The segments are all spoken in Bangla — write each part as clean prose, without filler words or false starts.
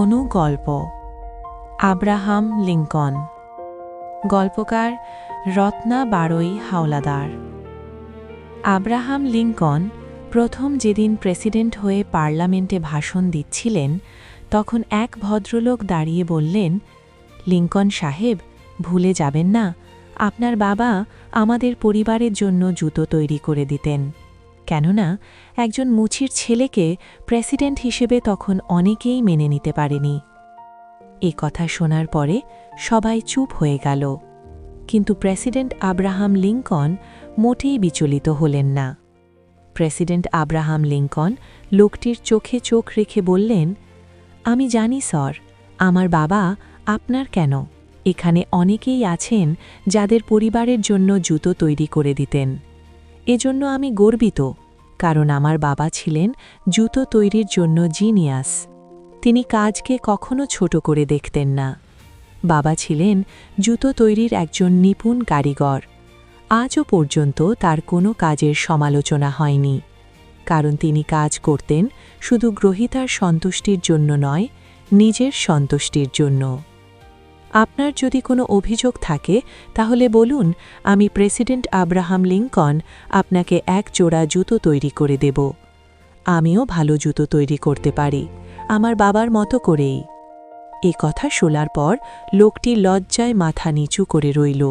অনুগল্প আব্রাহাম লিঙ্কন। গল্পকার রত্না বারোই হাওলাদার। আব্রাহাম লিঙ্কন প্রথম যেদিন প্রেসিডেন্ট হয়ে পার্লামেন্টে ভাষণ দিচ্ছিলেন, তখন এক ভদ্রলোক দাঁড়িয়ে বললেন, লিঙ্কন সাহেব, ভুলে যাবেন না, আপনার বাবা আমাদের পরিবারের জন্য জুতো তৈরি করে দিতেন। কেননা একজন মুচির ছেলেকে প্রেসিডেন্ট হিসেবে তখন অনেকেই মেনে নিতে পারেনি। এ কথা শোনার পরে সবাই চুপ হয়ে গেল, কিন্তু প্রেসিডেন্ট আব্রাহাম লিঙ্কন মোটেই বিচলিত হলেন না। প্রেসিডেন্ট আব্রাহাম লিঙ্কন লোকটির চোখে চোখ রেখে বললেন, আমি জানি স্যার, আমার বাবা আপনার কেন, এখানে অনেকেই আছেন যাদের পরিবারের জন্য জুতো তৈরি করে দিতেন। এজন্য আমি গর্বিত, কারণ আমার বাবা ছিলেন জুতো তৈরির জন্য জিনিয়াস। তিনি কাজকে কখনো ছোট করে দেখতেন না। বাবা ছিলেন জুতো তৈরির একজন নিপুণ কারিগর। আজও পর্যন্ত তার কোনো কাজের সমালোচনা হয়নি, কারণ তিনি কাজ করতেন শুধু গ্রহীতার সন্তুষ্টির জন্য নয়, নিজের সন্তুষ্টির জন্য। আপনার যদি কোনো অভিযোগ থাকে তাহলে বলুন, আমি প্রেসিডেন্ট আব্রাহাম লিঙ্কন আপনাকে এক জোড়া জুতো তৈরি করে দেব। আমিও ভালো জুতো তৈরি করতে পারি, আমার বাবার মতো করেই। এ কথা শোনার পর লোকটি লজ্জায় মাথা নিচু করে রইল।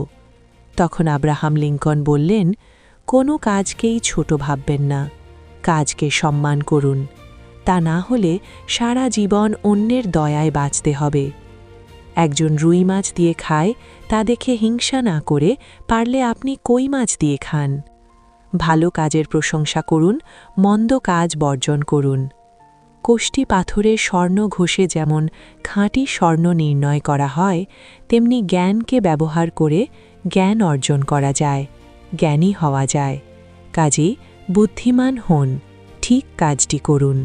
তখন আব্রাহাম লিঙ্কন বললেন, কোনো কাজকেই ছোট ভাববেন না, কাজকে সম্মান করুন, তা না হলে সারা জীবন অন্যের দয়ায় বাঁচতে হবে। একজন রুই মাছ দিয়ে খায়, তা দেখে হিংসা না করে পারলে আপনি কই মাছ দিয়ে খান। ভালো কাজের প্রশংসা করুন, মন্দ কাজ বর্জন করুন। কোষ্টি পাথরে স্বর্ণ ঘষে যেমন খাঁটি স্বর্ণ নির্ণয় করা হয়, তেমনি জ্ঞানকে ব্যবহার করে জ্ঞান অর্জন করা যায়, জ্ঞানী হওয়া যায়। কাজেই বুদ্ধিমান হন, ঠিক কাজটি করুন।